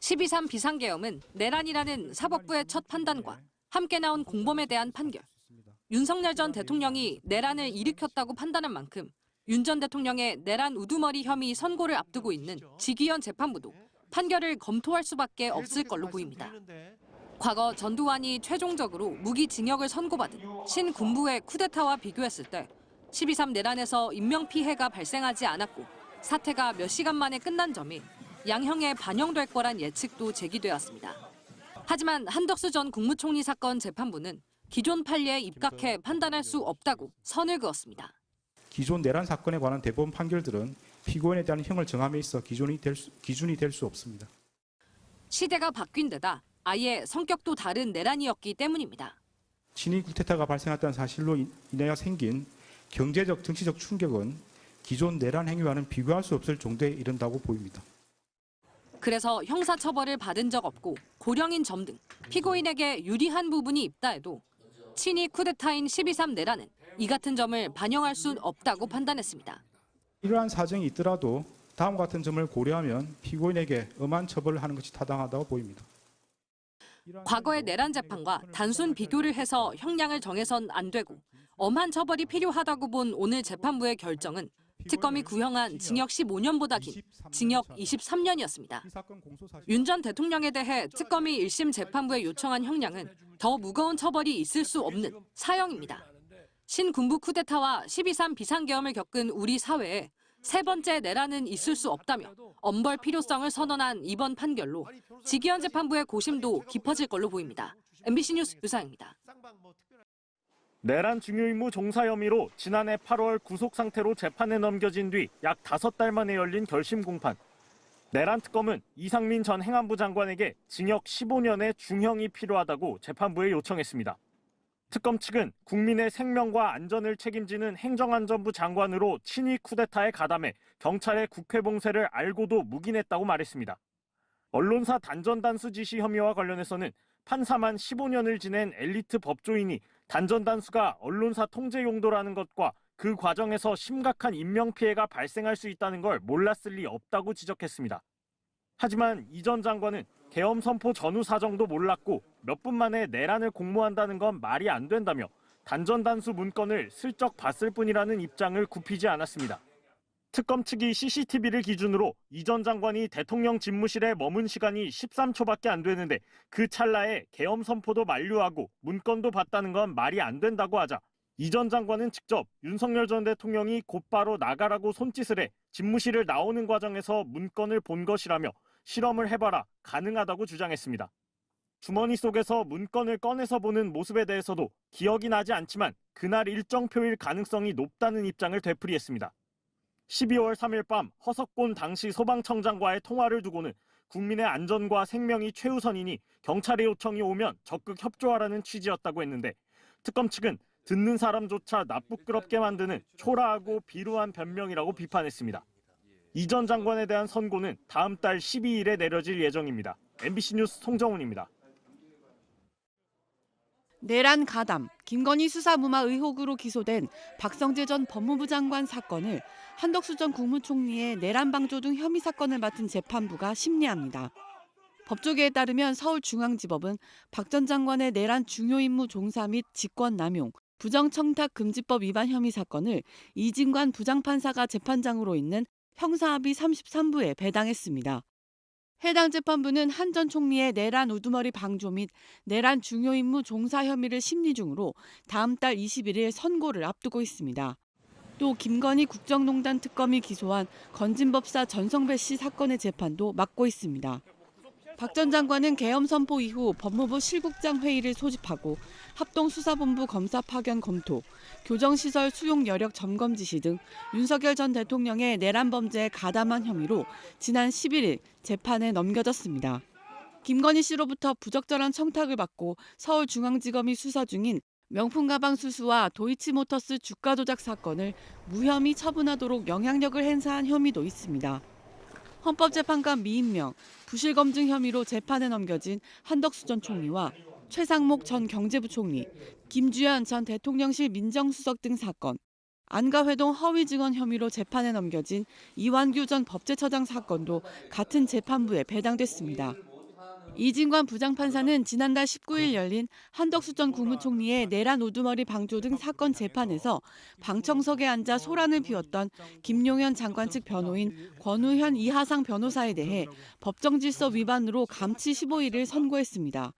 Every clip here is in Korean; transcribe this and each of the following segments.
12.3 비상계엄은 내란이라는 사법부의 첫 판단과 함께 나온 공범에 대한 판결. 윤석열 전 대통령이 내란을 일으켰다고 판단한 만큼 윤 전 대통령의 내란 우두머리 혐의 선고를 앞두고 있는 지기현 재판부도 판결을 검토할 수밖에 없을 걸로 보입니다. 과거 전두환이 최종적으로 무기징역을 선고받은 신군부의 쿠데타와 비교했을 때 12.3 내란에서 인명피해가 발생하지 않았고 사태가 몇 시간 만에 끝난 점이 양형에 반영될 거란 예측도 제기되었습니다. 하지만 한덕수 전 국무총리 사건 재판부는 기존 판례에 입각해 판단할 수 없다고 선을 그었습니다. 기존 내란 사건에 관한 대법원 판결들은 피고인에 대한 형을 정함에 있어 기준이 될 수 없습니다. 시대가 바뀐 데다 아예 성격도 다른 내란이었기 때문입니다. 친위 쿠데타가 발생했다는 사실로 인하여 생긴 경제적, 정치적 충격은 기존 내란 행위와는 비교할 수 없을 정도에 이른다고 보입니다. 그래서 형사처벌을 받은 적 없고 고령인 점 등 피고인에게 유리한 부분이 있다 해도 친위 쿠데타인 12.3 내란은 이 같은 점을 반영할 수 없다고 판단했습니다. 이러한 사정이 있더라도 다음 같은 점을 고려하면 피고인에게 엄한 처벌을 하는 것이 타당하다고 보입니다. 과거의 내란 재판과 단순 비교를 해서 형량을 정해선 안 되고 엄한 처벌이 필요하다고 본 오늘 재판부의 결정은 특검이 구형한 징역 15년보다 긴 징역 23년이었습니다. 윤 전 대통령에 대해 특검이 1심 재판부에 요청한 형량은 더 무거운 처벌이 있을 수 없는 사형입니다. 신군부 쿠데타와 12.3 비상계엄을 겪은 우리 사회에 세 번째 내란은 있을 수 없다며 엄벌 필요성을 선언한 이번 판결로 지기현 재판부의 고심도 깊어질 걸로 보입니다. MBC 뉴스 유상입니다. 내란 중요임무 종사 혐의로 지난해 8월 구속 상태로 재판에 넘겨진 뒤 약 5달 만에 열린 결심 공판. 내란 특검은 이상민 전 행안부 장관에게 징역 15년의 중형이 필요하다고 재판부에 요청했습니다. 특검 측은 국민의 생명과 안전을 책임지는 행정안전부 장관으로 친위 쿠데타에 가담해 경찰의 국회 봉쇄를 알고도 묵인했다고 말했습니다. 언론사 단전단수 지시 혐의와 관련해서는 판사만 15년을 지낸 엘리트 법조인이 단전단수가 언론사 통제 용도라는 것과 그 과정에서 심각한 인명피해가 발생할 수 있다는 걸 몰랐을 리 없다고 지적했습니다. 하지만 이 전 장관은 계엄 선포 전후 사정도 몰랐고 몇 분 만에 내란을 공모한다는 건 말이 안 된다며 단전단수 문건을 슬쩍 봤을 뿐이라는 입장을 굽히지 않았습니다. 특검 측이 CCTV를 기준으로 이 전 장관이 대통령 집무실에 머문 시간이 13초밖에 안 되는데 그 찰나에 계엄 선포도 만료하고 문건도 봤다는 건 말이 안 된다고 하자 이 전 장관은 직접 윤석열 전 대통령이 곧바로 나가라고 손짓을 해 집무실을 나오는 과정에서 문건을 본 것이라며 실험을 해봐라 가능하다고 주장했습니다. 주머니 속에서 문건을 꺼내서 보는 모습에 대해서도 기억이 나지 않지만 그날 일정표일 가능성이 높다는 입장을 되풀이했습니다. 12월 3일 밤 허석곤 당시 소방청장과의 통화를 두고는 국민의 안전과 생명이 최우선이니 경찰의 요청이 오면 적극 협조하라는 취지였다고 했는데 특검 측은 듣는 사람조차 나쁘끄럽게 만드는 초라하고 비루한 변명이라고 비판했습니다. 이 전 장관에 대한 선고는 다음 달 12일에 내려질 예정입니다. MBC 뉴스 송정훈입니다. 내란 가담, 김건희 수사 무마 의혹으로 기소된 박성재 전 법무부 장관 사건을 한덕수 전 국무총리의 내란 방조 등 혐의 사건을 맡은 재판부가 심리합니다. 법조계에 따르면 서울중앙지법은 박 전 장관의 내란 중요임무 종사 및 직권남용, 부정청탁금지법 위반 혐의 사건을 이진관 부장판사가 재판장으로 있는 형사합의 33부에 배당했습니다. 해당 재판부는 한 전 총리의 내란 우두머리 방조 및 내란 중요임무 종사 혐의를 심리 중으로 다음 달 21일 선고를 앞두고 있습니다. 또 김건희 국정농단 특검이 기소한 건진법사 전성배 씨 사건의 재판도 맡고 있습니다. 박 전 장관은 계엄 선포 이후 법무부 실국장 회의를 소집하고 합동수사본부 검사 파견 검토, 교정시설 수용 여력 점검 지시 등 윤석열 전 대통령의 내란 범죄에 가담한 혐의로 지난 11일 재판에 넘겨졌습니다. 김건희 씨로부터 부적절한 청탁을 받고 서울중앙지검이 수사 중인 명품 가방 수수와 도이치모터스 주가 조작 사건을 무혐의 처분하도록 영향력을 행사한 혐의도 있습니다. 헌법재판관 미임명, 부실검증 혐의로 재판에 넘겨진 한덕수 전 총리와 최상목 전 경제부총리, 김주현 전 대통령실 민정수석 등 사건, 안가회동 허위 증언 혐의로 재판에 넘겨진 이완규 전 법제처장 사건도 같은 재판부에 배당됐습니다. 이진관 부장판사는 지난달 19일 열린 한덕수 전 국무총리의 내란 우두머리 방조 등 사건 재판에서 방청석에 앉아 소란을 피웠던 김용현 장관 측 변호인 권우현 이하상 변호사에 대해 법정 질서 위반으로 감치 15일을 선고했습니다.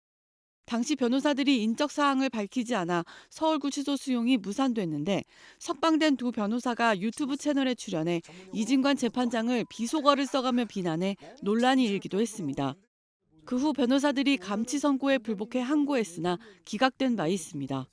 당시 변호사들이 인적 사항을 밝히지 않아 서울구치소 수용이 무산됐는데 석방된 두 변호사가 유튜브 채널에 출연해 이진관 재판장을 비속어를 써가며 비난해 논란이 일기도 했습니다. 그 후 변호사들이 감치 선고에 불복해 항고했으나 기각된 바 있습니다.